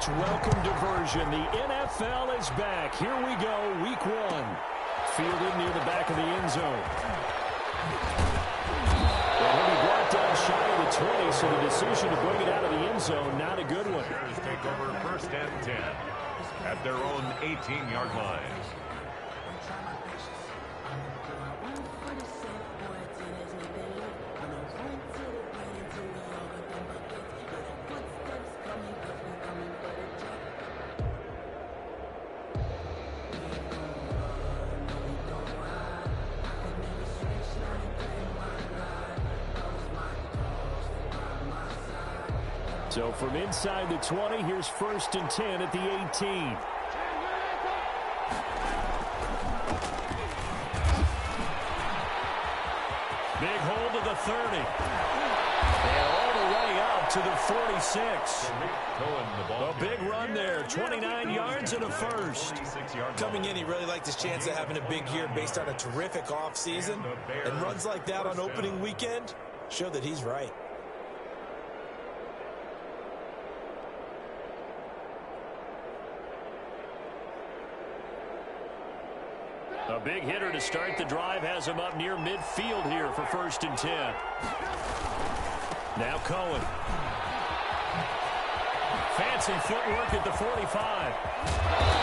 much welcome diversion. The NFL is back. Here we go, week 1. Fielded near the back of the end zone. And he'll be brought down shy of the 20, so the decision to bring it out of the end zone, not a good one. Bears take over first and 10 at their own 18-yard line. So from inside the 20, here's first and 10 at the 18. Big hold to the 30. And all the way up to the 46. A big run there, 29 yards and a first. Coming in, he really liked his chance of having a big year based on a terrific offseason. And runs like that on opening weekend show that he's right. A big hitter to start the drive has him up near midfield here for first and 10. Now Cohen. Fancy footwork at the 45.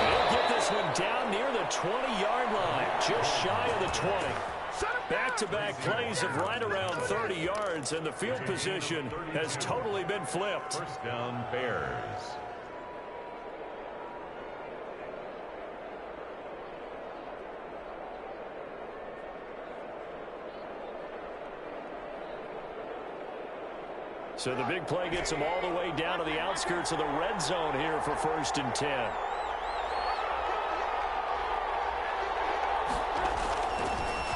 He'll get this one down near the 20-yard line, just shy of the 20. Back-to-back plays of right around 30 yards, and the field position has totally been flipped. First down, Bears. So the big play gets him all the way down to the outskirts of the red zone here for first and 10.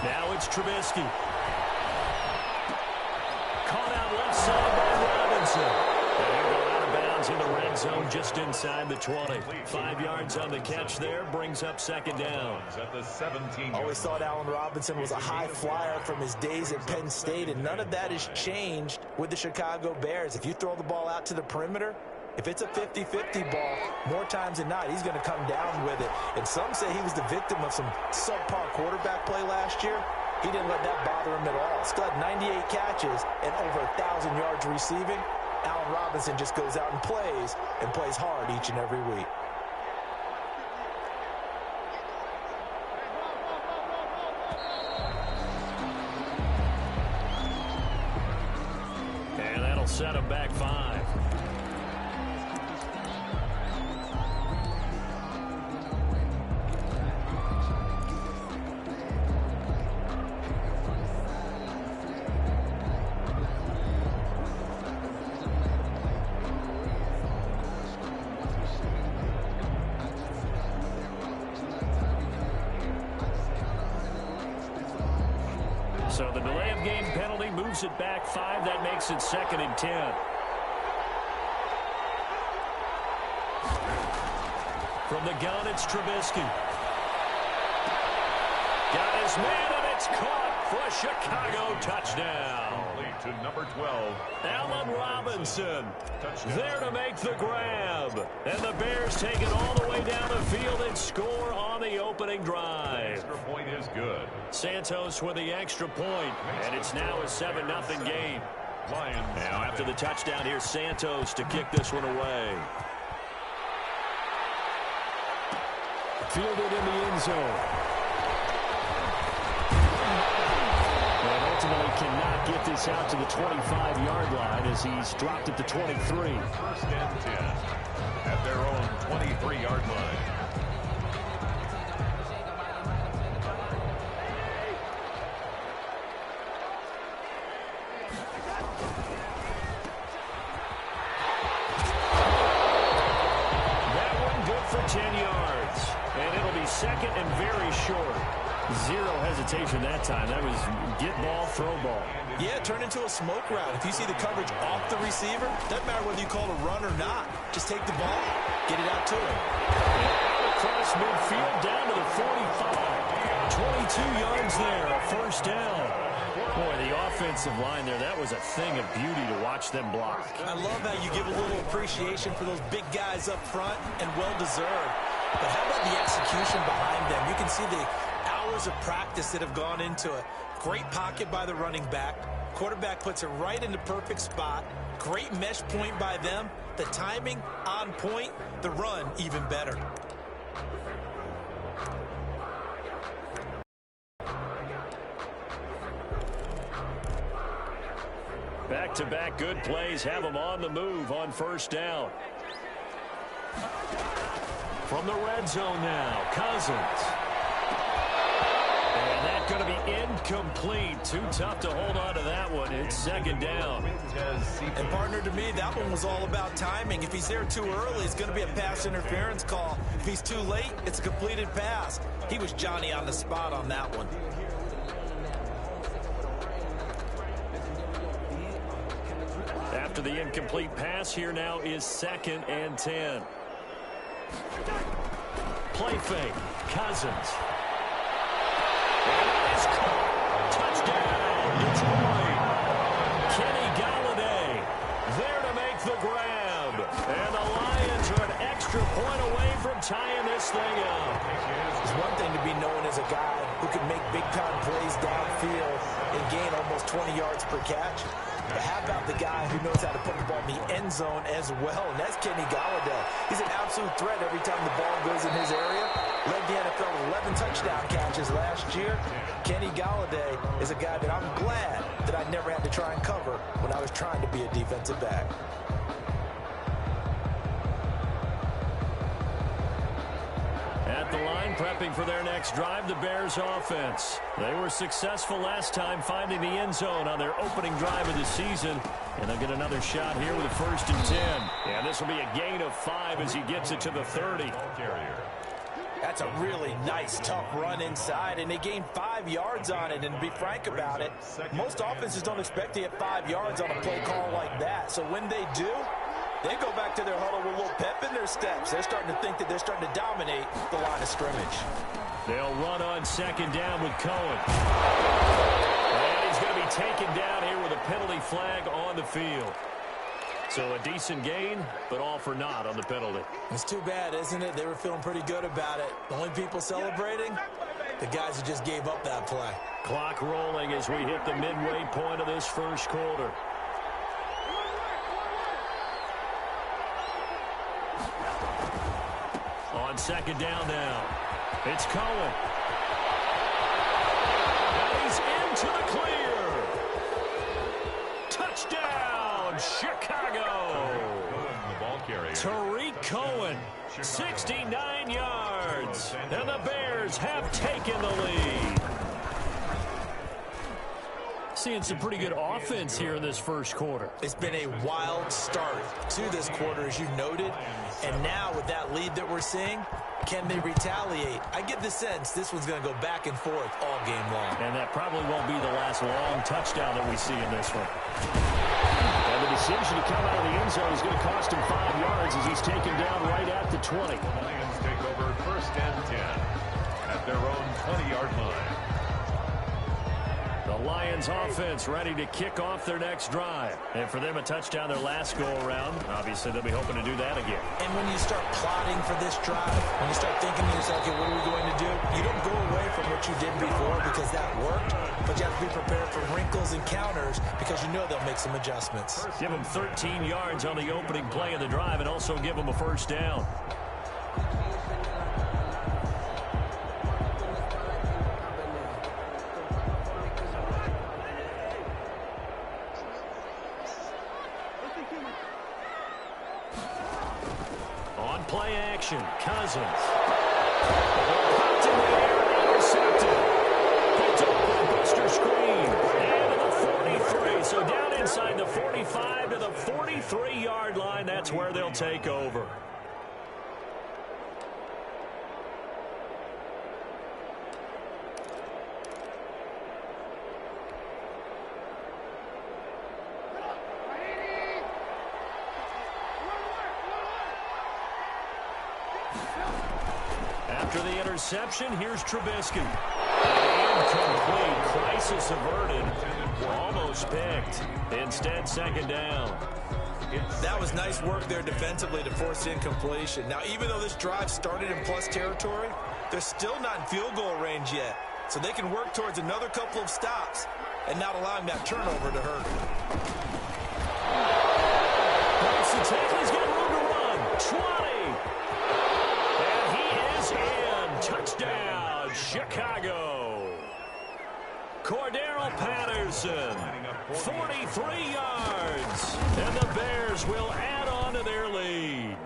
Now it's Trubisky. Caught out left side by Robinson. They'll go out of bounds in the red zone just inside the 20. 5 yards on the catch there, brings up second down. At the 17. Always thought Allen Robinson was a high flyer from his days at Penn State, and none of that has changed with the Chicago Bears. If you throw the ball out to the perimeter, if it's a 50-50 ball, more times than not, he's going to come down with it. And some say he was the victim of some subpar quarterback play last year. He didn't let that bother him at all. Still had 98 catches and over 1,000 yards receiving. Allen Robinson just goes out and plays hard each and every week. And that'll set him back 5. So the delay of game penalty moves it back 5. That makes it second and 10. From the gun, it's Trubisky. Got his man, and it's caught for a Chicago touchdown. To number 12. Allen Robinson there to make the grab. And the Bears take it all the way down the field and score on the opening drive. Extra point is good. Santos with the extra point, and it's now a 7-0 game. Lions. Now after the touchdown, here's Santos to kick this one away. Fielded in the end zone. And ultimately cannot get this out to the 25-yard line as he's dropped at the 23. First and 10 at their own 23-yard line. That one good for 10 yards. And it'll be second and very short. Zero hesitation that time. That was get ball, throw ball. Yeah, turn into a smoke route. If you see the coverage off the receiver, doesn't matter whether you call it a run or not. Just take the ball, get it out to him. And across midfield down to the 45. 22 yards there, a first down. Boy, the offensive line there, that was a thing of beauty to watch them block. I love how you give a little appreciation for those big guys up front, and well-deserved. But how about the execution behind them? You can see the hours of practice that have gone into it. Great pocket by the running back. Quarterback puts it right in the perfect spot. Great mesh point by them. The timing on point. The run even better. Back-to-back good plays have them on the move on first down. From the red zone now, Cousins. And that's going to be incomplete. Too tough to hold on to that one. It's second down. And partner, to me, that one was all about timing. If he's there too early, it's going to be a pass interference call. If he's too late, it's a completed pass. He was Johnny on the spot on that one. After the incomplete pass, here now is 2nd and 10. Play fake. Cousins. And it is caught. Touchdown, Detroit. Kenny Galladay there to make the grab. And the Lions are an extra point away from tying this thing up. It's one thing to be known as a guy who can make big-time plays downfield and gain almost 20 yards per catch. But how about the guy who knows how to put the ball in the end zone as well, and that's Kenny Galladay. He's an absolute threat every time the ball goes in his area. Led the NFL with 11 touchdown catches last year. Kenny Galladay is a guy that I'm glad that I never had to try and cover when I was trying to be a defensive back. At the line, prepping for their next drive, the Bears offense. They were successful last time finding the end zone on their opening drive of the season. And they'll get another shot here with a 1st and 10. And this will be a gain of 5 as he gets it to the 30. That's a really nice, tough run inside, and they gained 5 yards on it. And to be frank about it, most offenses don't expect to get 5 yards on a play call like that. So when they do, they go back to their huddle with a little pep in their steps. They're starting to think that they're starting to dominate the line of scrimmage. They'll run on 2nd down with Cohen. And he's going to be taken down here with a penalty flag on the field. So a decent gain, but all for naught on the penalty. It's too bad, isn't it? They were feeling pretty good about it. The only people celebrating, the guys who just gave up that play. Clock rolling as we hit the midway point of this first quarter. On 2nd down now, it's Cohen. And he's into the clear. Touchdown, Chicago. Tariq Cohen, 69 yards. And the Bears have taken the lead. Seeing some pretty good offense here in this first quarter. It's been a wild start to this quarter, as you noted. And now with that lead that we're seeing, can they retaliate? I get the sense this one's going to go back and forth all game long. And that probably won't be the last long touchdown that we see in this one. And the decision to come out of the end zone is going to cost him 5 yards as he's taken down right at the 20. The Lions take over 1st and 10 at their own 20-yard line. The Lions offense ready to kick off their next drive. And for them, a touchdown their last go-around. Obviously, they'll be hoping to do that again. And when you start plotting for this drive, when you start thinking to yourself, okay, what are we going to do? You don't go away from what you did before because that worked, but you have to be prepared for wrinkles and counters because you know they'll make some adjustments. Give them 13 yards on the opening play of the drive and also give them a 1st down. Play action, Cousins. Popped in the air, intercepted. Picked up with a buster screen. And to the 43. So down inside the 45 to the 43-yard line. That's where they'll take over. After the interception, here's Trubisky. Incomplete. Crisis averted. Almost picked. Instead, second down. That was nice work there defensively to force the incompletion. Now, even though this drive started in plus territory, they're still not in field goal range yet. So they can work towards another couple of stops and not allowing that turnover to hurt. Breaks the tackle. He's got room to run. 20. And he is in. Touchdown, Chicago. Cordero Patterson, 43 yards. And the Bears will add on to their lead.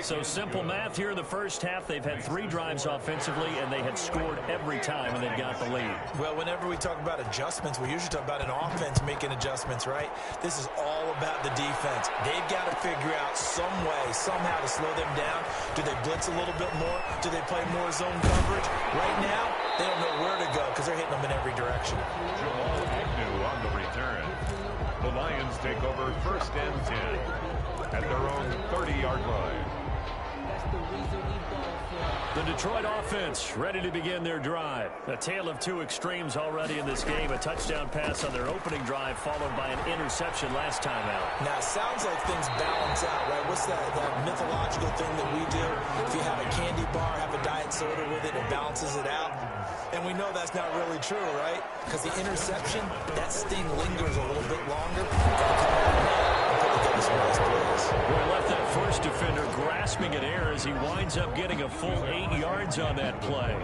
So simple math here in the first half. They've had 3 drives offensively, and they have scored every time, and they've got the lead. Well, whenever we talk about adjustments, we usually talk about an offense making adjustments, right? This is all about the defense. They've got to figure out some way, somehow to slow them down. Do they blitz a little bit more? Do they play more zone coverage? Right now, they don't know where to go because they're hitting them in every direction. On the return. The Lions take over first and 10 at their own 30-yard line. The Detroit offense ready to begin their drive. A tale of 2 extremes already in this game. A touchdown pass on their opening drive followed by an interception last time out. Now, it sounds like things balance out, right? What's that mythological thing that we do? If you have a candy bar, have a diet soda with it, it balances it out. And we know that's not really true, right? Because the interception, that sting lingers a little bit longer. Boy, left that first defender grasping at air as he winds up getting a full 8 yards on that play.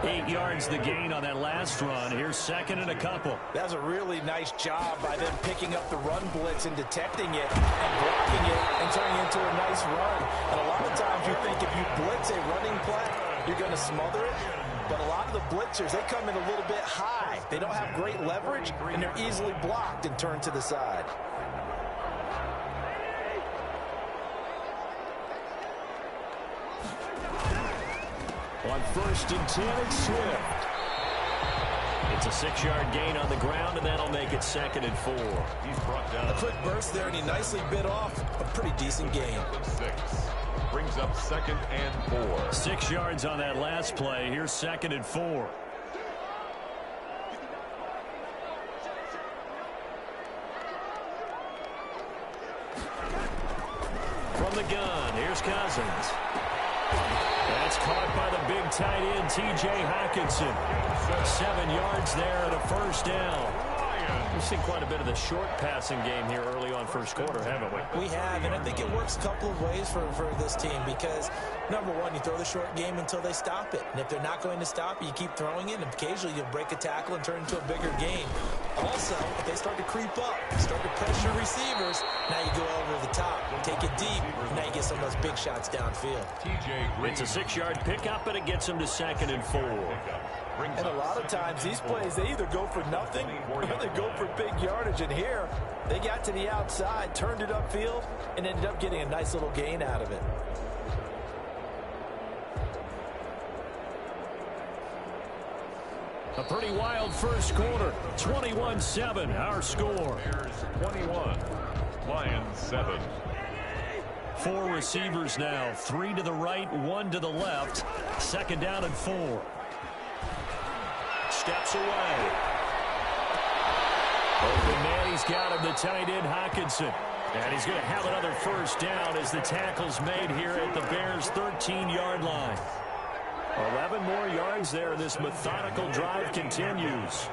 8 yards the gain on that last run. Here's second and a couple. That was a really nice job by them picking up the run blitz and detecting it and blocking it and turning it into a nice run. And a lot of times you think if you blitz a running play, you're going to smother it. But a lot of the blitzers, they come in a little bit high. They don't have great leverage, and they're easily blocked and turned to the side. On first and 10, it's Swift. It's a 6-yard gain on the ground, and that'll make it second and 4. He's brought down. A quick burst there, and he nicely bit off a pretty decent gain. 6. Brings up second and 4. 6 yards on that last play. Here's second and 4. From the gun, here's Cousins. That's caught by the big tight end, T.J. Hockenson. 7 yards there and a first down. We've seen quite a bit of the short passing game here early on first quarter, haven't we? We have, and I think it works a couple of ways for this team because, number one, you throw the short game until they stop it. And if they're not going to stop it, you keep throwing it, and occasionally you'll break a tackle and turn it into a bigger game. Also, if they start to creep up, start to pressure receivers, now you go over the top, take it deep, and now you get some of those big shots downfield. It's a 6-yard pickup, and it gets them to second and 4. And a lot of times, these plays, they either go for nothing or they go for big yardage. And here, they got to the outside, turned it upfield, and ended up getting a nice little gain out of it. A pretty wild first quarter. 21-7, our score. 21, Lions 7. 4 receivers now. 3 to the right, 1 to the left. Second down and 4. Steps away. Open man, he's got him, the tight end, Hockenson. And he's going to have another first down as the tackle's made here at the Bears' 13-yard line. 11 more yards there, and this methodical drive continues.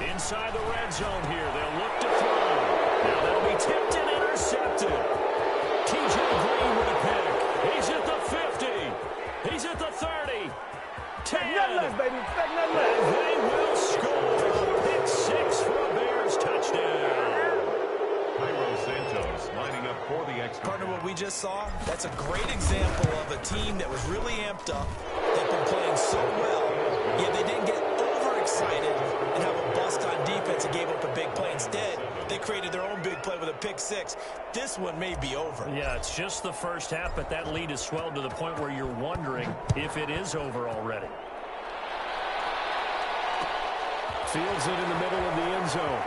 Inside the red zone here, they'll look to throw. Now that'll be tipped and intercepted. T.J. Green with a pick. He's at the 50. He's at the 30. 10. Nothing less, baby. Nothing less. And they will score. Pick 6 for a Bears touchdown. Jairo Santos lining up for the extra. Partner, what we just saw, that's a great example of a team that was really amped up. They've been playing so well, yet they didn't get overexcited and have a bust on defense and gave up a big play. Instead, they created their own big play with a pick 6. This one may be over. Yeah, it's just the first half, but that lead has swelled to the point where you're wondering if it is over already. Fields it in the middle of the end zone.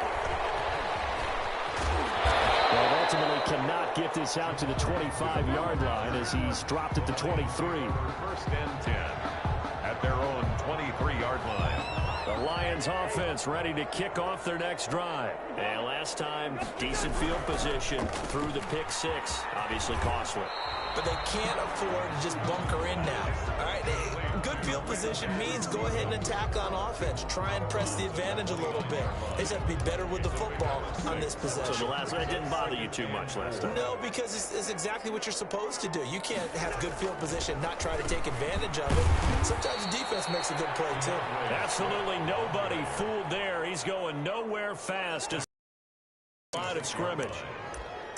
Well, ultimately cannot get this out to the 25-yard line as he's dropped at the 23. First and 10 at their own 23-yard line. The Lions offense ready to kick off their next drive. And last time, decent field position through the pick six. Obviously costly. But they can't afford to just bunker in now. All right, good field position means go ahead and attack on offense. Try and press the advantage a little bit. They just have to be better with the football on this possession. So the last one didn't bother you too much last time? No, because it's exactly what you're supposed to do. You can't have good field position, not try to take advantage of it. Sometimes the defense makes a good play, too. Absolutely nobody fooled there. He's going nowhere fast as line of scrimmage.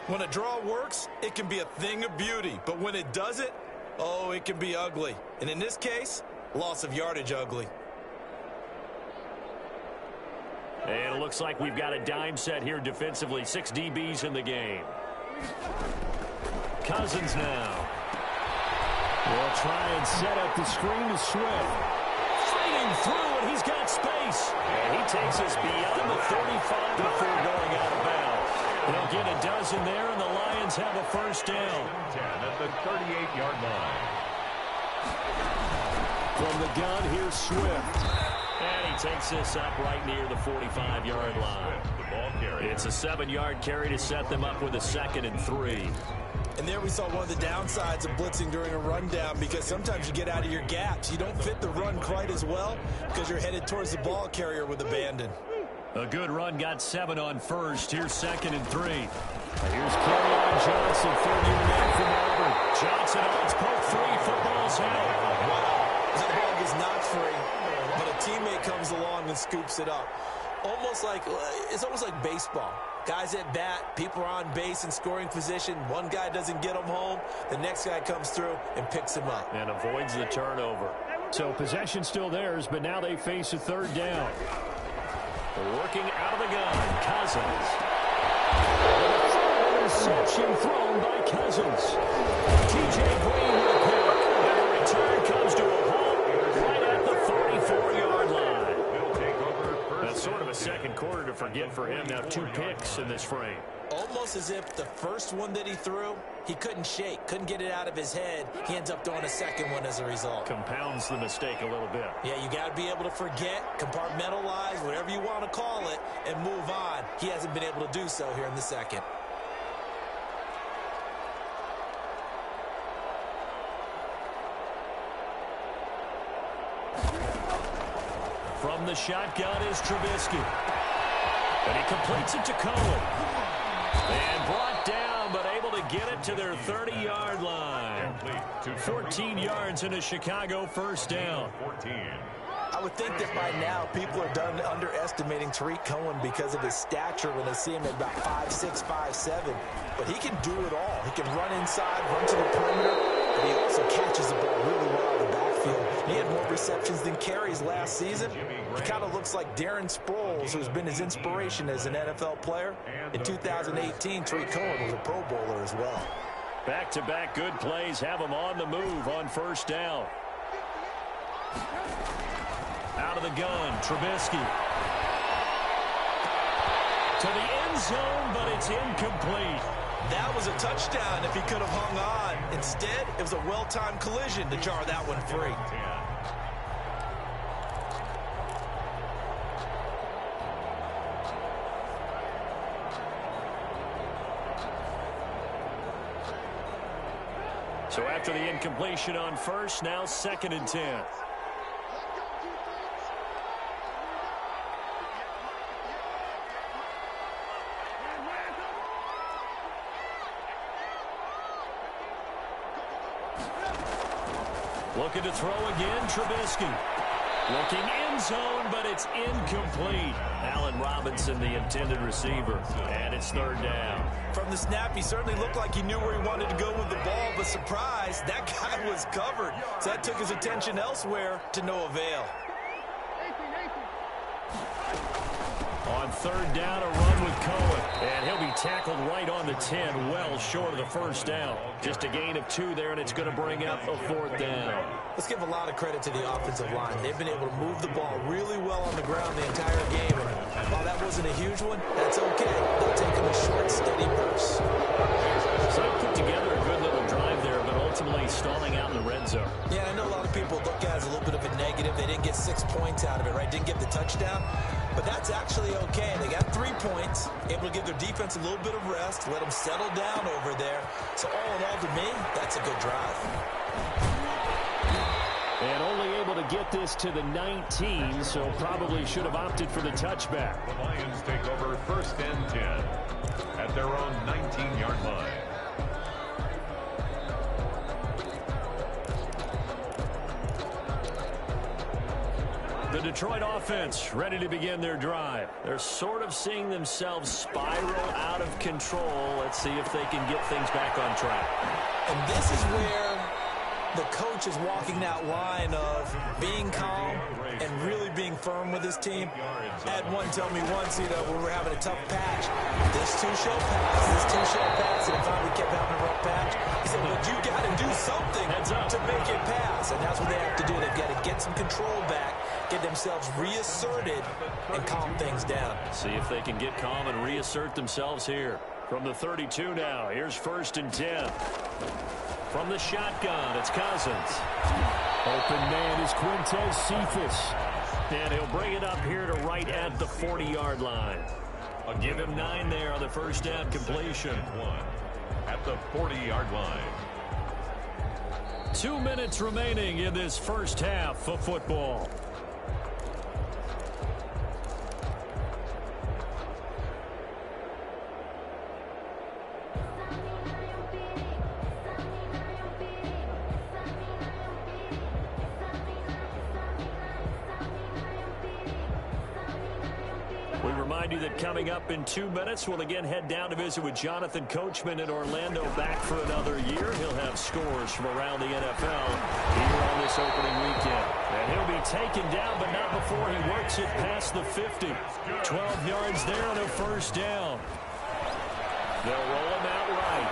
When a draw works, it can be a thing of beauty. But when it doesn't, oh, it can be ugly. And in this case, loss of yardage ugly. And it looks like we've got a dime set here defensively. 6 DBs in the game. Cousins now. Will try and set up the screen to Swift. Fighting through, and he's got space. And he takes us beyond the 35 before going out of bounds. They'll get a dozen there, and the Lions have a first down. 10 at the 38-yard line. From the gun, here's Swift. And he takes this up right near the 45-yard line. The ball carrier. It's a 7-yard carry to set them up with a 2nd and 3. And there we saw one of the downsides of blitzing during a rundown, because sometimes you get out of your gaps. You don't fit the run quite as well because you're headed towards the ball carrier with abandon. A good run, got 7 on first. Here's 2nd and 3. Here's Kerryon Johnson, 30-year man from Auburn. Johnson odds poke free. Football's out. Wow. That ball gets knocked free, but a teammate comes along and scoops it up. It's almost like baseball. Guys at bat, people are on base in scoring position. One guy doesn't get him home. The next guy comes through and picks him up. And avoids the turnover. So possession still theirs, but now they face a 3rd down. Working out of the gun, Cousins. Interception thrown by Cousins. T.J. Green with a pick. And the return comes to a halt right at the 44-yard line. That's sort of a second quarter to forget for him. Now 2 picks in this frame. Almost as if the first one that he threw, he couldn't shake, couldn't get it out of his head. He ends up throwing a second one as a result. Compounds the mistake a little bit. Yeah, you got to be able to forget, compartmentalize, whatever you want to call it, and move on. He hasn't been able to do so here in the second. From the shotgun is Trubisky. And he completes it to Cohen. And brought down, but able to get it to their 30-yard line. 14 yards in a Chicago first down. 14. I would think that by now people are done underestimating Tariq Cohen because of his stature when they see him at about 5'6", 5'7". But he can do it all. He can run inside, run to the perimeter, but he also catches the ball really well out of the backfield. He had more receptions than carries last season. He kind of looks like Darren Sproles, who's been his inspiration as an NFL player. In 2018, Tariq Cohen was a Pro Bowler as well. Back-to-back good plays have him on the move on first down. Out of the gun, Trubisky. To the end zone, but it's incomplete. That was a touchdown if he could have hung on. Instead, it was a well-timed collision to jar that one free. So after the incompletion on first, now 2nd and 10. Looking to throw again, Trubisky. Looking end zone, but it's incomplete. Allen Robinson, the intended receiver, and it's 3rd down. From the snap, he certainly looked like he knew where he wanted to go with the ball, but surprise, that guy was covered. So that took his attention elsewhere to no avail. On 3rd down, a run with Cohen. And he'll be tackled right on the 10, well short of the first down. Just a gain of 2 there, and it's going to bring up a 4th down. Let's give a lot of credit to the offensive line. They've been able to move the ball really well on the ground the entire game. And while that wasn't a huge one, that's okay. They'll take them in short, steady bursts. points out of it, right? Didn't get the touchdown. But that's actually okay. They got 3 points, able to give their defense a little bit of rest, let them settle down over there. So all in all, to me, that's a good drive. And only able to get this to the 19, so probably should have opted for the touchback. The Lions take over 1st and 10 at their own 19-yard line. The Detroit offense ready to begin their drive. They're sort of seeing themselves spiral out of control. Let's see if they can get things back on track. And this is where the coach is walking that line of being calm and really being firm with his team. I had one tell me once, when we were having a tough patch, this too shall pass, this too shall pass, and finally kept having a rough patch. He said, but you got to do something to make it pass, and that's what they have to do. They've got to get some control back, get themselves reasserted, and calm things down. See if they can get calm and reassert themselves here. From the 32 now, here's 1st and 10. From the shotgun, it's Cousins. Open man is Quintez Cephas. And he'll bring it up here to right at the 40-yard line. I'll give him 9 there on the first down completion. 1 at the 40-yard line. 2 minutes remaining in this first half of football. We remind you that coming up in 2 minutes, we'll again head down to visit with Jonathan Coachman in Orlando, back for another year. He'll have scores from around the NFL here on this opening weekend. And he'll be taken down, but not before he works it past the 50. 12 yards there on a first down. They'll roll him out right.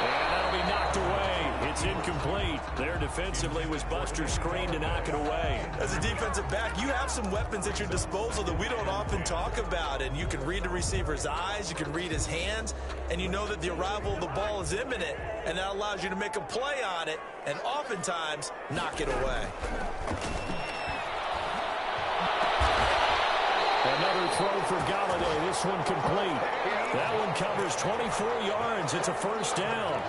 And that'll be knocked away. It's incomplete. There defensively was Buster screen to knock it away. As a defensive back, you have some weapons at your disposal that we don't often talk about. And you can read the receiver's eyes, you can read his hands, and you know that the arrival of the ball is imminent. And that allows you to make a play on it and oftentimes knock it away. Another throw for Galladay. This one complete. That one covers 24 yards. It's a first down.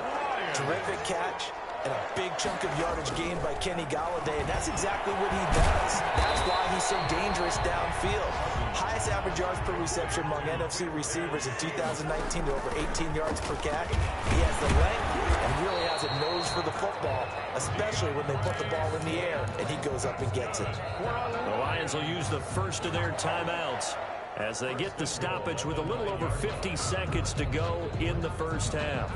Terrific catch and a big chunk of yardage gained by Kenny Galladay, and that's exactly what he does. That's why he's so dangerous downfield. Highest average yards per reception among NFC receivers in 2019 to over 18 yards per catch. He has the length and really has a nose for the football, especially when they put the ball in the air and he goes up and gets it. The Lions will use the first of their timeouts as they get the stoppage with a little over 50 seconds to go in the first half.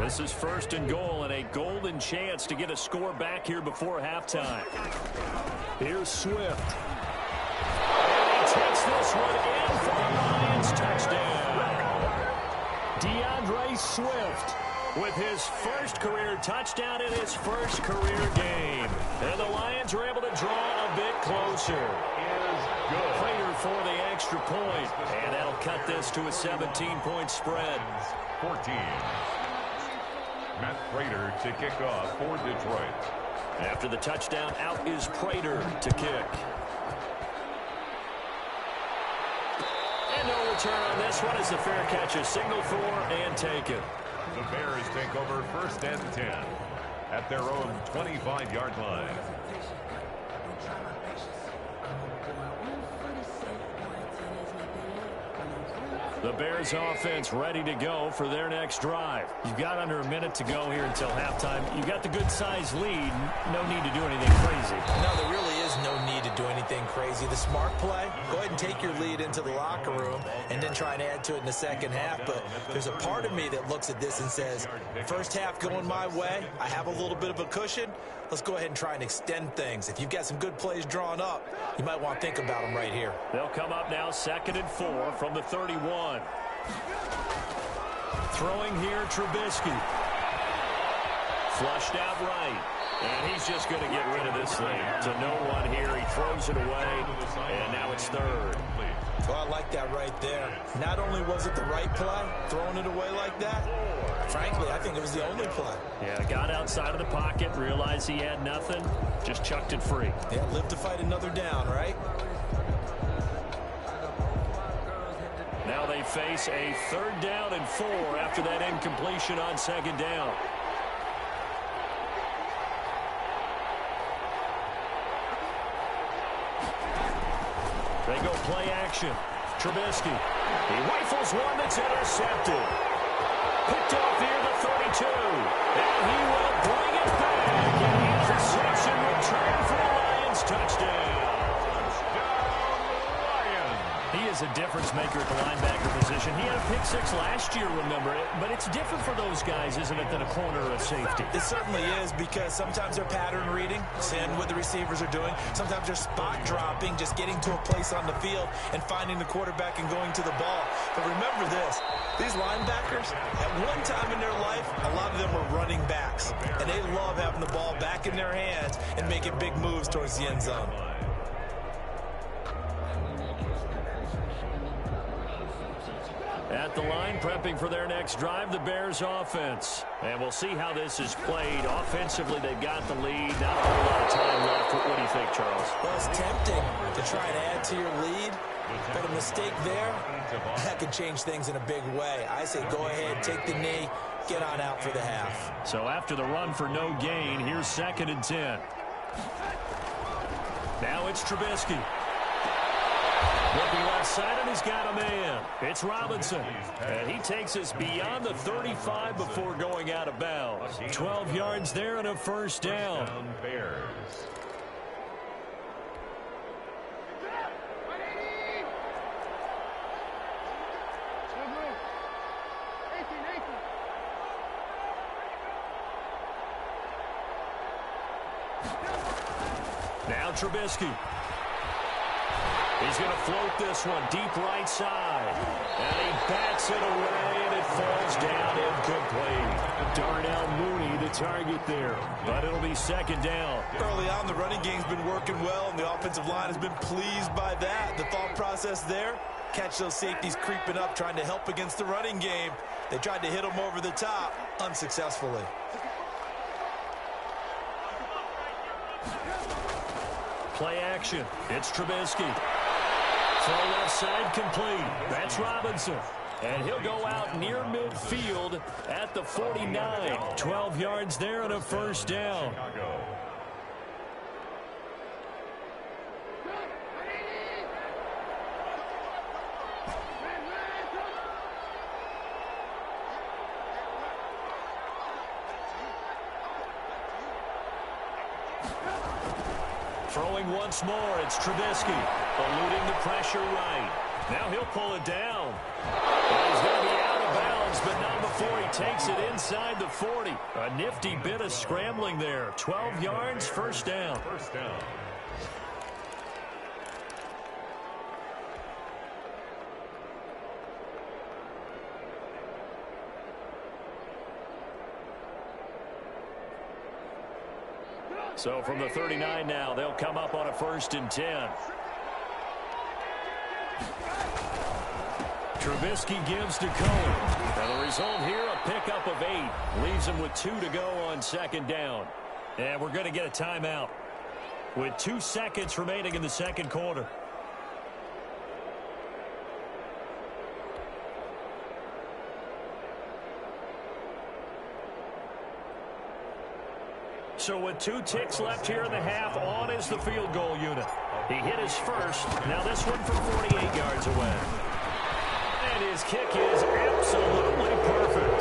This is 1st and goal and a golden chance to get a score back here before halftime. Here's Swift. And he takes this one in for the Lions touchdown. DeAndre Swift with his first career touchdown in his first career game. And the Lions are able to draw a bit closer. Prater for the extra point. And that'll cut this to a 17-point spread. 14. Matt Prater to kick off for Detroit. After the touchdown, out is Prater to kick. And no return on this one as the fair catch is signaled for and taken. The Bears take over 1st and 10 at their own 25-yard line. The Bears offense ready to go for their next drive. You've got under a minute to go here until halftime. You've got the good-sized lead. No need to do anything crazy. No, there really is no need to do anything crazy. The smart play, go ahead and take your lead into the locker room and then try and add to it in the second half. But there's a part of me that looks at this and says, first half going my way, I have a little bit of a cushion. Let's go ahead and try and extend things. If you've got some good plays drawn up, you might want to think about them right here. They'll come up now 2nd and 4 from the 31. Throwing here, Trubisky. Flushed out right. And he's just going to get rid of this thing to no one here. He throws it away, and now it's 3rd. Well, I like that right there. Not only was it the right play, throwing it away like that, Frankly, I think it was the only play. Yeah, got outside of the pocket, realized he had nothing, just chucked it free. Yeah, live to fight another down, right? Now they face a 3rd down and 4 after that incompletion on 2nd down. They go play action. Trubisky. He rifles one that's intercepted. Picked off here the 32. And he will bring it back. An interception return for the Lions. Touchdown. He is a difference maker at the linebacker position. He had a pick 6 last year, remember it. But it's different for those guys, isn't it, than a corner or a safety? It certainly is, because sometimes they're pattern reading, seeing what the receivers are doing. Sometimes they're spot dropping, just getting to a place on the field and finding the quarterback and going to the ball. But remember this, these linebackers, at one time in their life, a lot of them were running backs. And they love having the ball back in their hands and making big moves towards the end zone. At the line, prepping for their next drive, the Bears offense. And we'll see how this is played. Offensively, they've got the lead. Not a whole lot of time left. What do you think, Charles? Well, it's tempting to try and add to your lead, but a mistake there, that could change things in a big way. I say go ahead, take the knee, get on out for the half. So after the run for no gain, here's 2nd and 10. Now it's Trubisky. Looking left side, and he's got a man. It's Robinson. And he takes us beyond the 35 before going out of bounds. 12 yards there and a 1st down. Now Trubisky. He's going to float this one deep right side. And he bats it away, and it falls down incomplete. Darnell Mooney, the target there. But it'll be 2nd down. Early on, the running game's been working well, and the offensive line has been pleased by that. The thought process there, catch those safeties creeping up, trying to help against the running game. They tried to hit them over the top, unsuccessfully. Play action. It's Trubisky. Throw left side complete. That's Robinson. And he'll go out near midfield at the 49. 12 yards there and a 1st down. Throwing once more, it's Trubisky, eluding the pressure right. Now he'll pull it down. And he's going to be out of bounds, but not before he takes it inside the 40. A nifty bit of scrambling there. 12 yards, 1st down. So from the 39 now, they'll come up on a 1st and 10. Trubisky gives to Cohen. And the result here, a pickup of 8. Leaves him with 2 to go on 2nd down. And we're going to get a timeout with 2 seconds remaining in the 2nd quarter. So with 2 ticks left here in the half, on is the field goal unit. He hit his first. Now this one from 48 yards away. And his kick is absolutely perfect.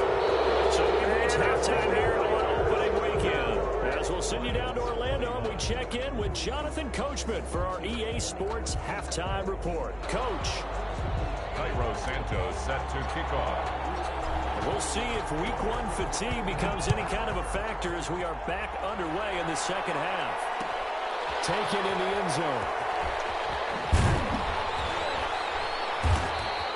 So we reach halftime here on opening weekend. As we'll send you down to Orlando, and we check in with Jonathan Coachman for our EA Sports Halftime Report. Coach. Cairo Santos set to kick off. We'll see if week 1 fatigue becomes any kind of a factor as we are back underway in the 2nd half. Taken in the end zone.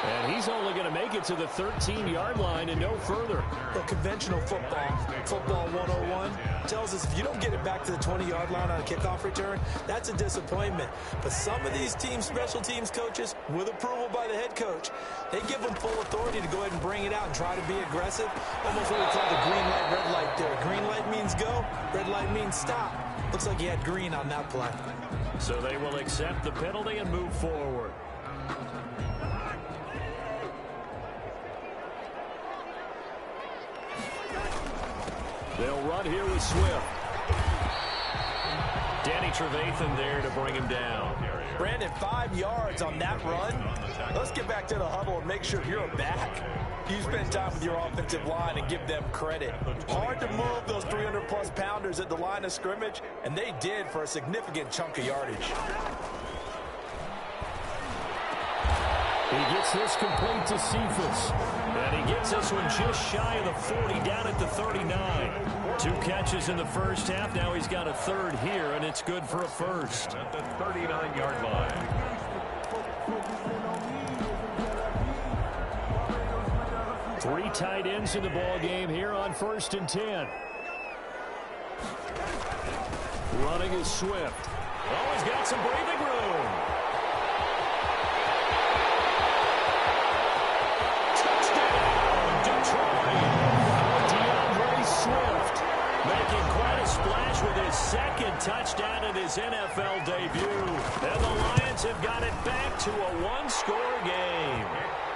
And he he's only going to make it to the 13-yard line and no further. Well, conventional football 101, tells us if you don't get it back to the 20-yard line on a kickoff return, that's a disappointment. But some of these special teams coaches, with approval by the head coach, they give them full authority to go ahead and bring it out and try to be aggressive. Almost what we call the green light, red light there. Green light means go, red light means stop. Looks like he had green on that play. So they will accept the penalty and move forward. They'll run here with Swift. Danny Trevathan there to bring him down. Brandon, 5 yards on that run. Let's get back to the huddle and make sure you're back. You spend time with your offensive line and give them credit. Hard to move those 300-plus pounders at the line of scrimmage, and they did for a significant chunk of yardage. He gets this complete to Cephas. And he gets this one just shy of the 40, down at the 39. 2 catches in the first half. Now he's got a third here, and it's good for a first. At the 39-yard line. 3 tight ends in the ball game here on 1st and 10. Running is Swift. Oh, he's got some breathing room. Touchdown, Detroit. DeAndre Swift making quite a splash with his 2nd touchdown in his NFL debut. And the Lions have got it back to a 1-score game.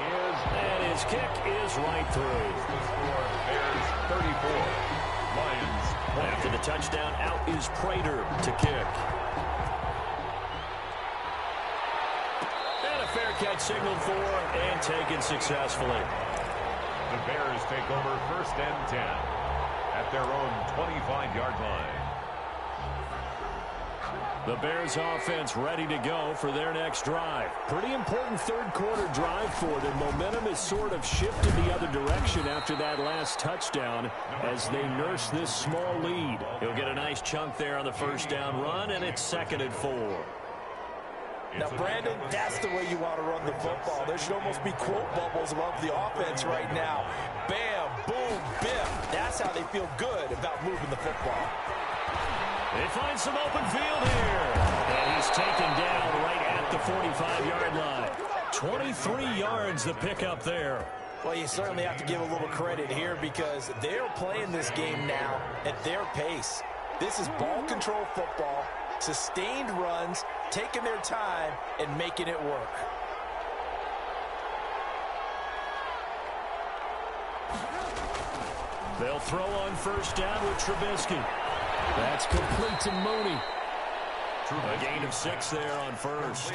And his kick is right through. The score, Bears 34, Lions 20. After the touchdown, out is Prater to kick. And a fair catch signaled for and taken successfully. The Bears take over 1st and 10 at their own 25-yard line. The Bears offense ready to go for their next drive. Pretty important 3rd quarter drive for them. Momentum has sort of shifted the other direction after that last touchdown as they nurse this small lead. He'll get a nice chunk there on the 1st down run, and it's 2nd and 4. Now, Brandon, that's the way you want to run the football. There should almost be quote bubbles above the offense right now. Bam, boom, biff. That's how they feel good about moving the football. They find some open field here. And he's taken down right at the 45-yard line. 23 yards the pickup there. Well, you certainly have to give a little credit here because they're playing this game now at their pace. This is ball control football, sustained runs, taking their time, and making it work. They'll throw on 1st down with Trubisky. That's complete to Mooney. A gain of 6 there on 1st.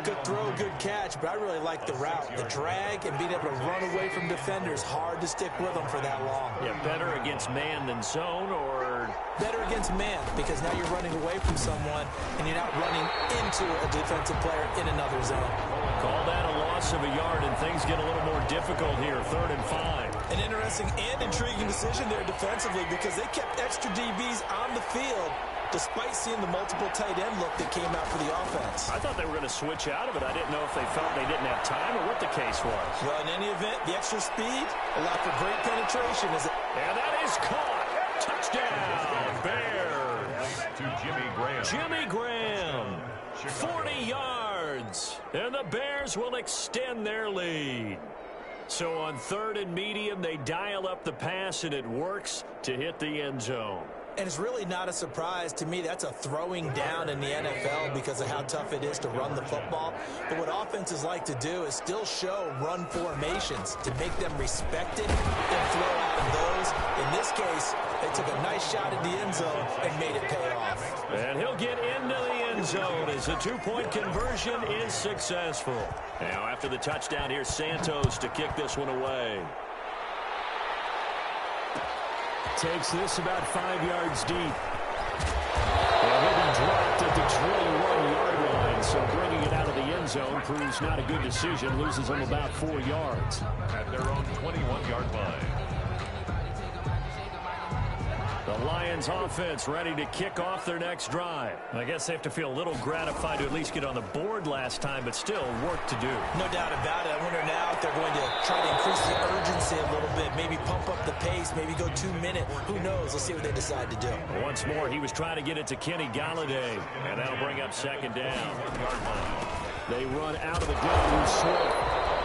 Good throw, good catch, but I really like the route. The drag and being able to run away from defenders, hard to stick with them for that long. Yeah, better against man than zone, or better against man, because now you're running away from someone and you're not running into a defensive player in another zone. Call that a loss of a yard, and things get a little more difficult here, 3rd and 5. An interesting and intriguing decision there defensively because they kept extra DBs on the field despite seeing the multiple tight end look that came out for the offense. I thought they were going to switch out of it. I didn't know if they felt they didn't have time or what the case was. Well, in any event, the extra speed allowed for great penetration. And that is caught. Touchdown, Bears. To Jimmy Graham. Jimmy Graham, 40 yards. And the Bears will extend their lead. So on 3rd and medium, they dial up the pass, and it works to hit the end zone. And it's really not a surprise to me. That's a throwing down in the NFL because of how tough it is to run the football. But what offenses like to do is still show run formations to make them respect it and throw out of those. In this case, they took a nice shot at the end zone and made it pay off. And he'll get into the end zone as the 2-point conversion is successful. Now after the touchdown, here's Santos to kick this one away. Takes this about 5 yards deep. And he'll be dropped at the 21-yard line, so bringing it out of the end zone proves not a good decision. Loses him about 4 yards. At their own 21-yard line. The The Lions offense ready to kick off their next drive. I guess they have to feel a little gratified to at least get on the board last time, but still work to do. No doubt about it. I wonder now if they're going to try to increase the urgency a little bit, maybe pump up the pace, maybe go 2 minute. Who knows? Let's see what they decide to do. Once more, he was trying to get it to Kenny Galladay, and that'll bring up second down. They run out of the gun with Swift.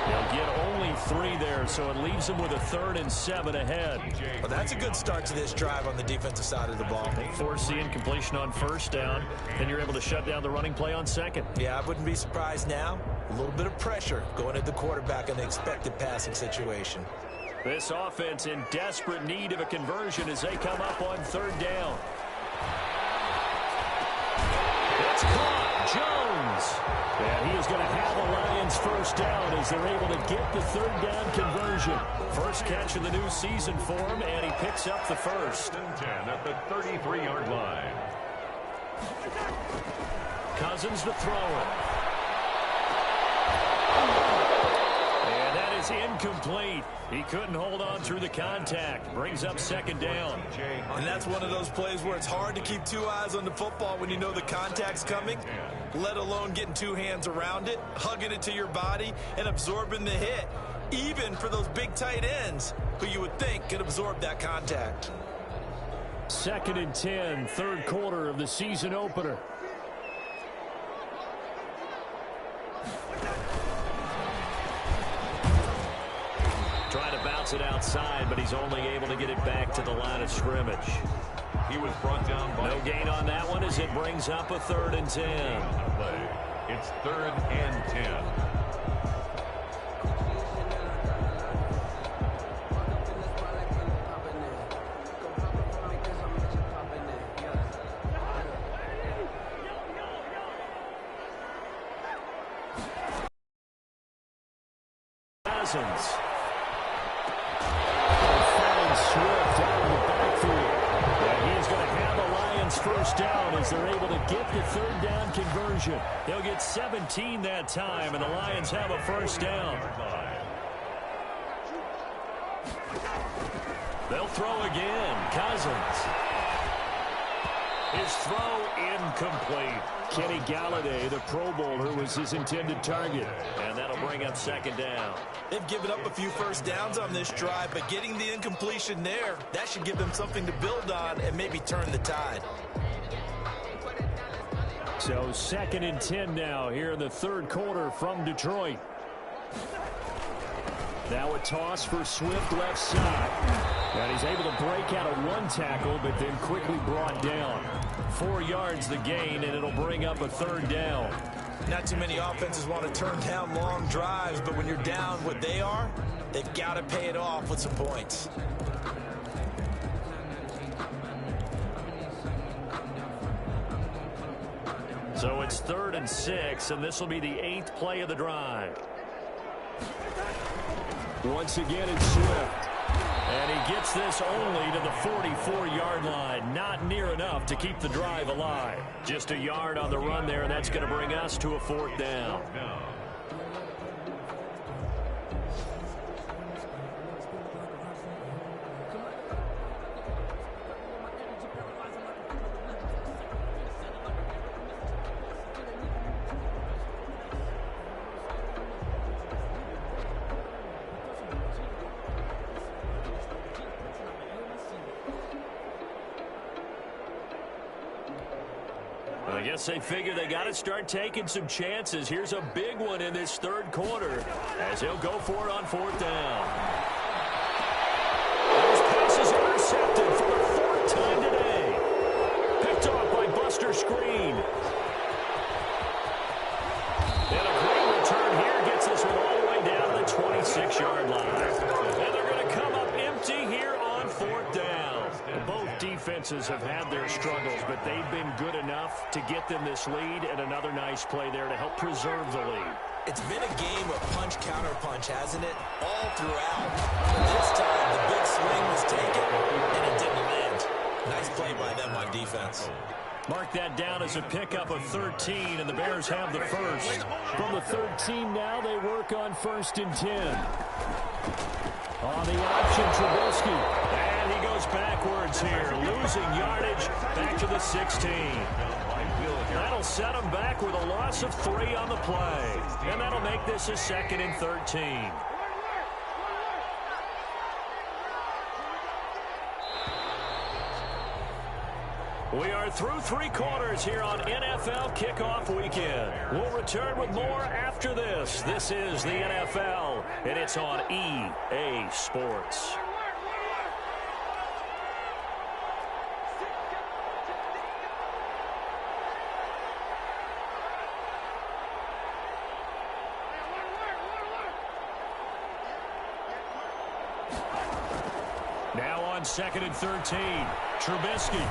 They'll get only 3 there, so it leaves them with a 3rd and 7 ahead. Well, that's a good start to this drive on the defensive side of the ball. They force the incompletion on 1st down, and you're able to shut down the running play on 2nd. Yeah, I wouldn't be surprised now. A little bit of pressure going at the quarterback in the expected passing situation. This offense in desperate need of a conversion as they come up on 3rd down. It's caught. Jones. And he is going to have a Lions 1st down as they're able to get the 3rd down conversion. First catch of the new season for him, and he picks up the 1st. And 10 at the 33-yard line. Cousins to throw it. And that is incomplete. He couldn't hold on through the contact. Brings up 2nd down. And that's one of those plays where it's hard to keep 2 eyes on the football when you know the contact's coming, let alone getting 2 hands around it, hugging it to your body, and absorbing the hit, even for those big tight ends who you would think could absorb that contact. 2nd and 10, 3rd quarter of the season opener. Trying to bounce it outside, but he's only able to get it back to the line of scrimmage. He was brought down by... No gain on that one as it brings up a 3rd and 10. It's 3rd and 10. Cousins. Swift out of the backfield. And he's going to have a Lions 1st down as they're able to get the 3rd down conversion. They'll get 17 that time, and the Lions have a 1st down. They'll throw again. Cousins. His throw incomplete. Kenny Galladay, the Pro Bowler, was his intended target. And that'll bring up 2nd down. They've given up a few 1st downs on this drive, but getting the incompletion there, that should give them something to build on and maybe turn the tide. So 2nd and 10 now here in the 3rd quarter from Detroit. Now a toss for Swift left side. And he's able to break out of 1 tackle, but then quickly brought down. 4 yards the gain, and it'll bring up a 3rd down. Not too many offenses want to turn down long drives, but when you're down what they are, they've got to pay it off with some points. So it's 3rd and 6, and this will be the 8th play of the drive. Once again, it's Swift. And he gets this only to the 44-yard line. Not near enough to keep the drive alive. Just a yard on the run there, and that's going to bring us to a 4th down. I guess they figure they got to start taking some chances. Here's a big one in this 3rd quarter as he'll go for it on 4th down. Those passes intercepted for the 4th time today. Picked off by Buster Screen. And a great return here gets this one all the way down to the 26-yard line. And they're going to come up empty here on 4th down. Both defenses have had their struggles, but they've been good enough to get them this lead, and another nice play there to help preserve the lead. It's been a game of punch-counter-punch, hasn't it? All throughout. This time, the big swing was taken, and it didn't land. Nice play by them on defense. Mark that down as a pickup of 13, and the Bears have the 1st. From the 13 now, they work on 1st and 10. On the option, Trubisky. And he goes backwards here, losing yardage back to the 16. That'll set them back with a loss of 3 on the play. And that'll make this a 2nd and 13. We are through 3 quarters here on NFL Kickoff Weekend. We'll return with more after this. This is the NFL, and it's on EA Sports. Now on 2nd and 13, Trubisky.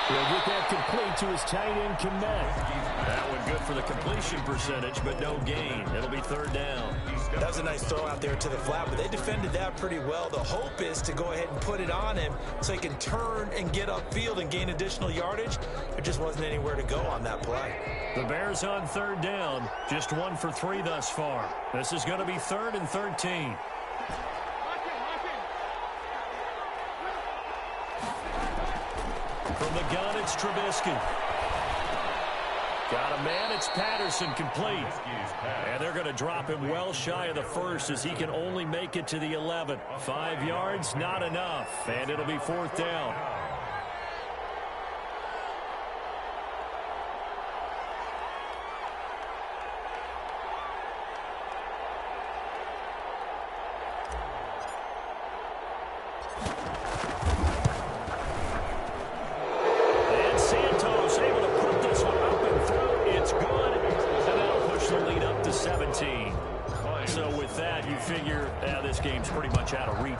He'll get that complete to his tight end, Kmet. That one good for the completion percentage, but no gain. It'll be 3rd down. That was a nice throw out there to the flat, but they defended that pretty well. The hope is to go ahead and put it on him so he can turn and get upfield and gain additional yardage. There just wasn't anywhere to go on that play. The Bears on 3rd down, just 1 for 3 thus far. This is going to be 3rd and 13. From the gun, it's Trubisky. Got a man, it's Patterson, complete. And they're going to drop him well shy of the 1st as he can only make it to the 11. 5 yards, not enough. And it'll be 4th down.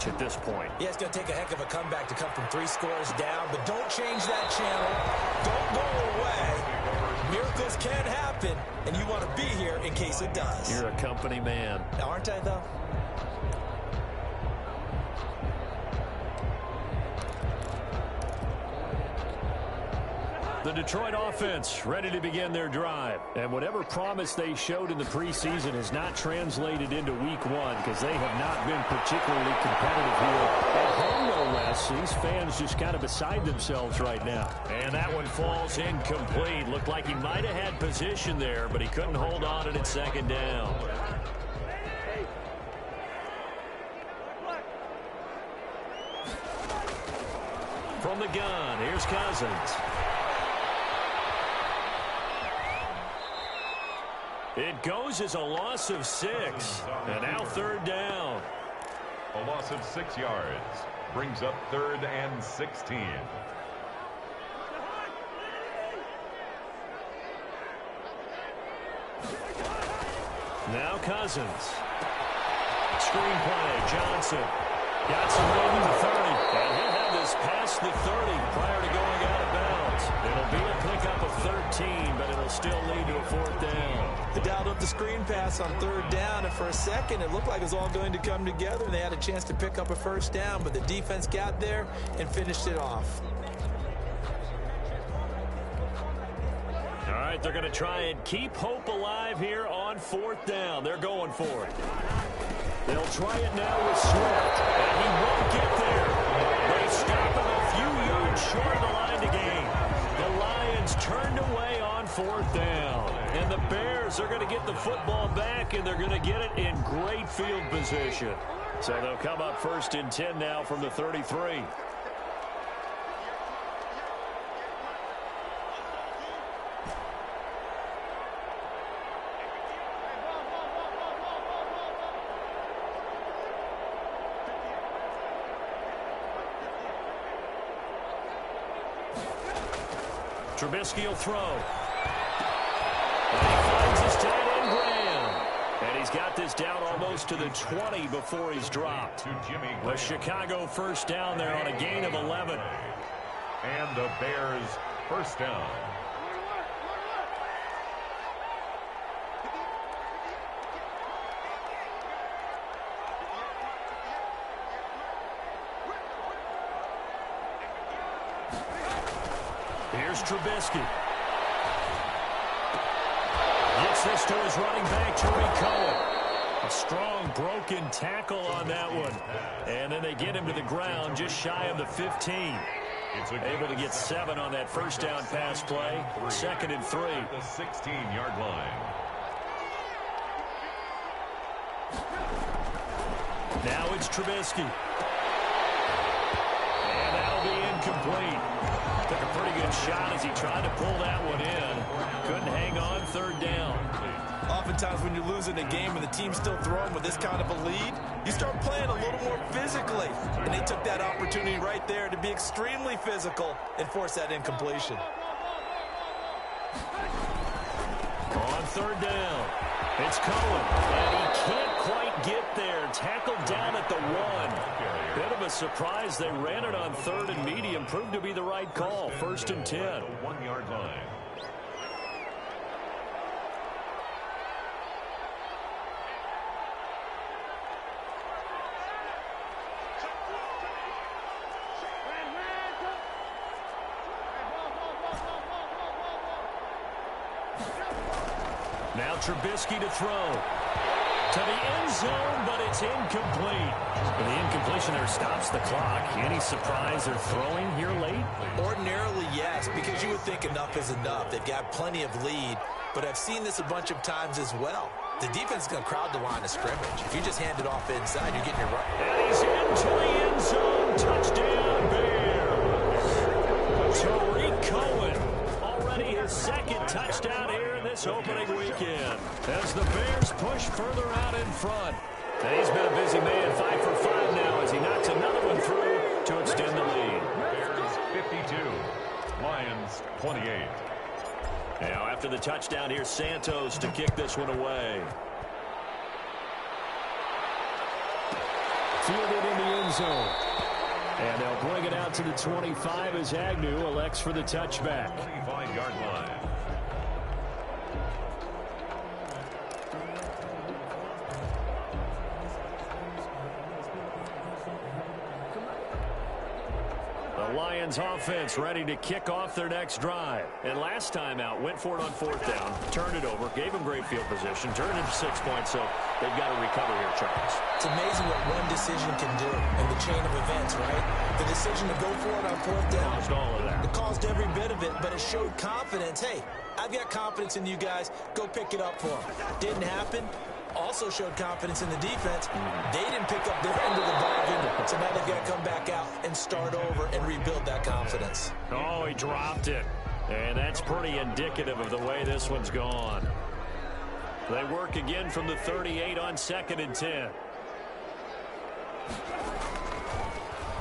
At this point. Yeah, it's going to take a heck of a comeback to come from 3 scores down, but don't change that channel. Don't go away. Miracles can happen, and you want to be here in case it does. You're a company man. Aren't I, though? The Detroit offense ready to begin their drive. And whatever promise they showed in the preseason has not translated into week 1 because they have not been particularly competitive here. At home, no less. These fans just kind of beside themselves right now. And that one falls incomplete. Looked like he might have had position there, but he couldn't hold on to it 2nd down. From the gun, here's Cousins. It goes as a loss of 6. And now 3rd down. A loss of 6 yards brings up 3rd and 16. Now Cousins. Screenplay, Johnson. Got some room in the 30. And he'll have this past the 30 prior to going out of bounds. It'll be a pickup of 13, but it'll still lead to a 4th down. They dialed up the screen pass on 3rd down, and for a second it looked like it was all going to come together, and they had a chance to pick up a 1st down, but the defense got there and finished it off. All right, they're going to try and keep hope alive here on 4th down. They're going for it. They'll try it now with Swift, and he won't get there. They stop him a few yards short of the line to gain. The Lions turned away on 4th down. And the Bears are going to get the football back, and they're going to get it in great field position. So they'll come up 1st and 10 now from the 33. Trubisky will throw. And he finds his tight end, Graham. And he's got this down almost to the 20 before he's dropped. The Chicago 1st down there on a gain of 11. And the Bears 1st down. Here's Trubisky. Gets this to his running back, Tariq Cohen. A strong broken tackle on that one. And then they get him to the ground just shy of the 15. Able to get 7 on that first down pass play. 2nd and 3. The 16-yard line. Now it's Trubisky. And that'll be incomplete. Took a pretty good shot as he tried to pull that one in. Couldn't hang on 3rd down. Oftentimes when you're losing a game and the team's still throwing with this kind of a lead, you start playing a little more physically. And they took that opportunity right there to be extremely physical and force that incompletion. On 3rd down, it's Cohen. And he can't quite get there. Tackled down at the 1. Bit of a surprise. They ran it on 3rd and medium. Proved to be the right call. 1st and 10. 1-yard line. Now Trubisky to throw. To the end zone, but it's incomplete. The incompletion there stops the clock. Any surprise they're throwing here late? Ordinarily, yes, because you would think enough is enough. They've got plenty of lead, but I've seen this a bunch of times as well. The defense is going to crowd the line of scrimmage. If you just hand it off inside, you're getting it right. And he's into the end zone. Touchdown, Bears. Tariq Cohen. Already his 2nd touchdown here in this opening weekend. As the Bears push further out in front. And he's been a busy man, 5 for 5 now as he knocks another one through to extend the lead. Bears 52, Lions 28. Now after the touchdown, here's Santos to kick this one away. Fielded in the end zone. And they'll bring it out to the 25 as Agnew elects for the touchback. 25-yard line. The Lions offense ready to kick off their next drive. And last time out, went for it on 4th down, turned it over, gave them great field position, turned it to 6 points, so they've got to recover here, Charles. It's amazing what one decision can do in the chain of events, right? The decision to go for it on 4th down. Caused all of that. It caused every bit of it, but it showed confidence. Hey, I've got confidence in you guys. Go pick it up for them. Didn't happen. Also showed confidence in the defense. They didn't pick up their end of the bargain, so now they've got to come back out and start over and rebuild that confidence. Oh, he dropped it. And that's pretty indicative of the way this one's gone. They work again from the 38 on 2nd and 10.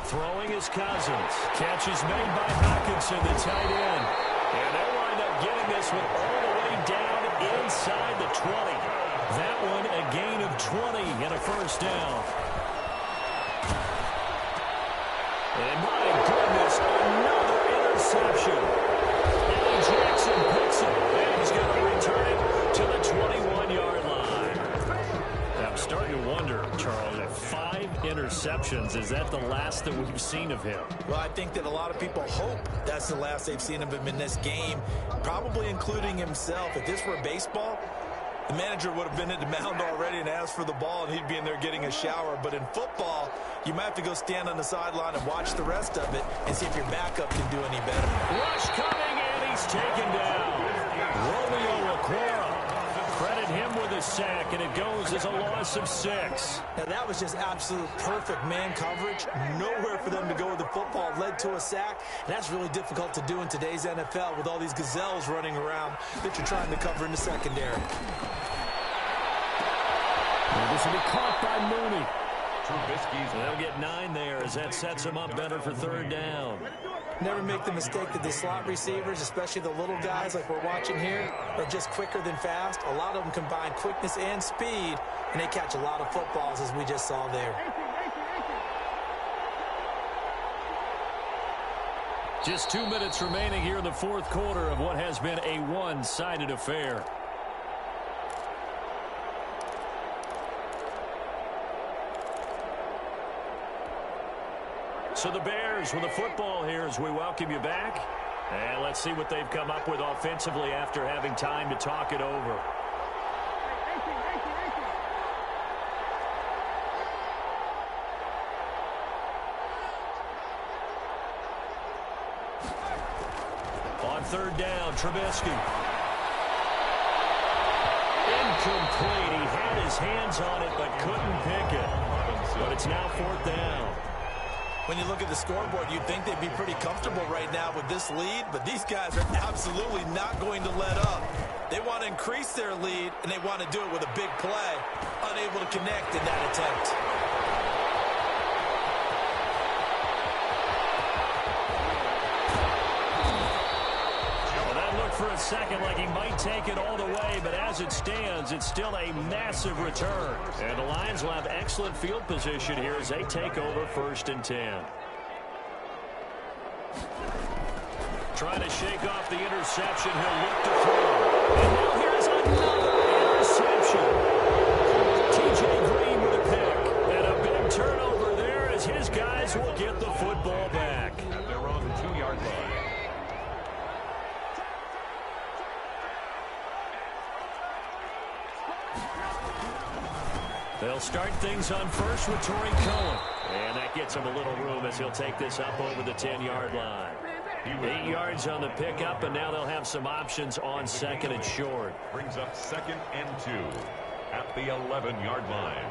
Throwing is Cousins. Catch is made by Hawkinson, the tight end. And they'll wind up getting this one all the way down inside the 20. That one a gain of 20 and a 1st down. And my goodness, another interception. Eddie Jackson picks it, and he's going to return it to the 21-yard line. I'm starting to wonder, Charles, if 5 interceptions, is that the last that we've seen of him? Well, I think that a lot of people hope that's the last they've seen of him in this game, probably including himself. If this were baseball, the manager would have been at the mound already and asked for the ball, and he'd be in there getting a shower. But in football, you might have to go stand on the sideline and watch the rest of it and see if your backup can do any better. Rush coming, and he's taken down. Romeo Okwara. Credit him with a sack, and it goes as a loss of 6. Now, that was just absolute perfect man coverage. Nowhere for them to go with the football. Led to a sack. And that's really difficult to do in today's NFL with all these gazelles running around that you're trying to cover in the secondary. This will be caught by Mooney. Trubisky's. They'll get 9 there as that sets them up better for 3rd down. Never make the mistake that the slot receivers, especially the little guys like we're watching here, are just quicker than fast. A lot of them combine quickness and speed, and they catch a lot of footballs, as we just saw there. Just 2 minutes remaining here in the 4th quarter of what has been a one-sided affair. So the Bears with the football here as we welcome you back. And let's see what they've come up with offensively after having time to talk it over. on third down. Trubisky. Incomplete. He had his hands on it but couldn't pick it. But it's now fourth down. When you look at the scoreboard, you'd think they'd be pretty comfortable right now with this lead, but these guys are absolutely not going to let up. They want to increase their lead, and they want to do it with a big play. Unable to connect in that attempt. For a second like he might take it all the way, but as it stands, it's still a massive return. And the Lions will have excellent field position here as they take over 1st and 10. Trying to shake off the interception. He'll look to throw. And now here's another interception. TJ Green with a pick. And a big turnover there as his guys will get the football back. At their own 2-yard line. They'll start things on first with Torrey Cohen. And that gets him a little room as he'll take this up over the 10-yard line. 8 yards on the pickup, and now they'll have some options on 2nd and short. Brings up 2nd and 2 at the 11-yard line.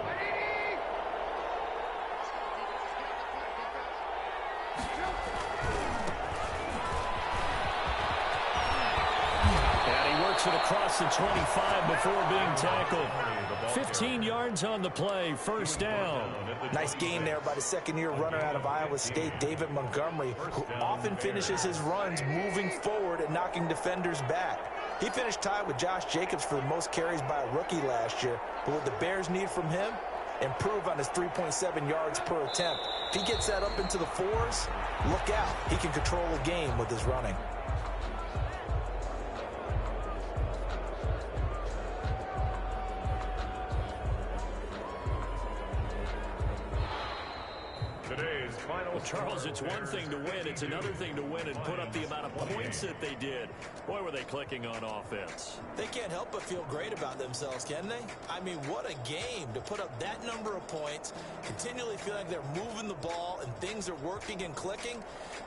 And he works it across the 25 before being tackled. 15 yards on the play, 1st down. Nice gain there by the second-year runner out of Iowa State, David Montgomery, who often finishes his runs moving forward and knocking defenders back. He finished tied with Josh Jacobs for the most carries by a rookie last year, but what the Bears need from him, improve on his 3.7 yards per attempt. If he gets that up into the 4s, look out. He can control the game with his running. Well, Charles, it's one thing to win. It's another thing to win and put up the amount of points that they did. Boy, were they clicking on offense. They can't help but feel great about themselves, can they? I mean, what a game to put up that number of points, continually feel like they're moving the ball and things are working and clicking.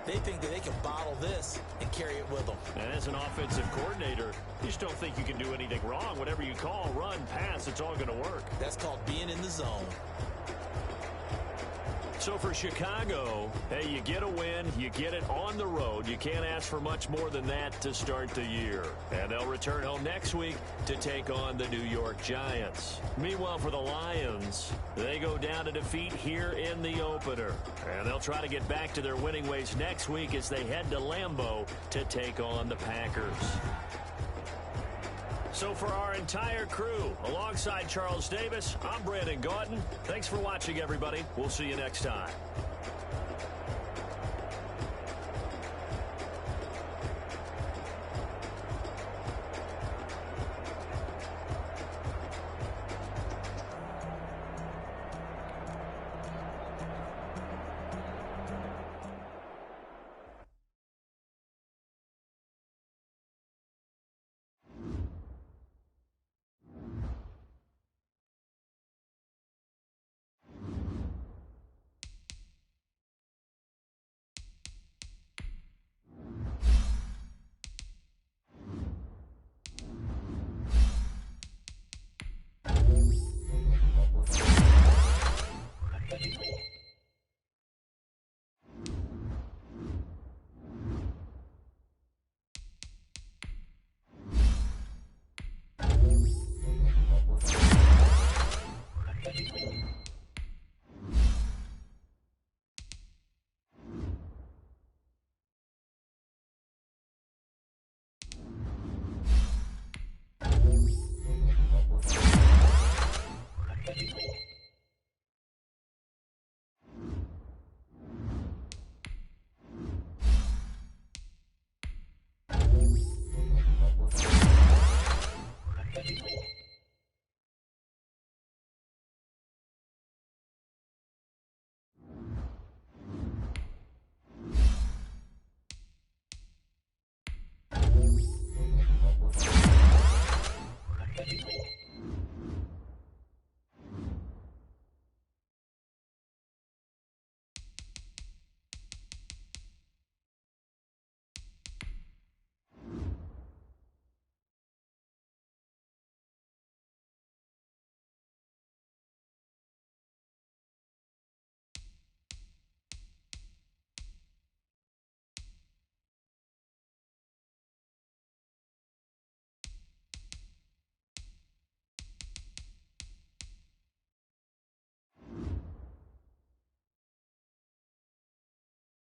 They think that they can bottle this and carry it with them. And as an offensive coordinator, you just don't think you can do anything wrong. Whatever you call, run, pass, it's all going to work. That's called being in the zone. So for Chicago, hey, you get a win, you get it on the road. You can't ask for much more than that to start the year. And they'll return home next week to take on the New York Giants. Meanwhile, for the Lions, they go down to defeat here in the opener. And they'll try to get back to their winning ways next week as they head to Lambeau to take on the Packers. So for our entire crew, alongside Charles Davis, I'm Brandon Gaudin. Thanks for watching, everybody. We'll see you next time.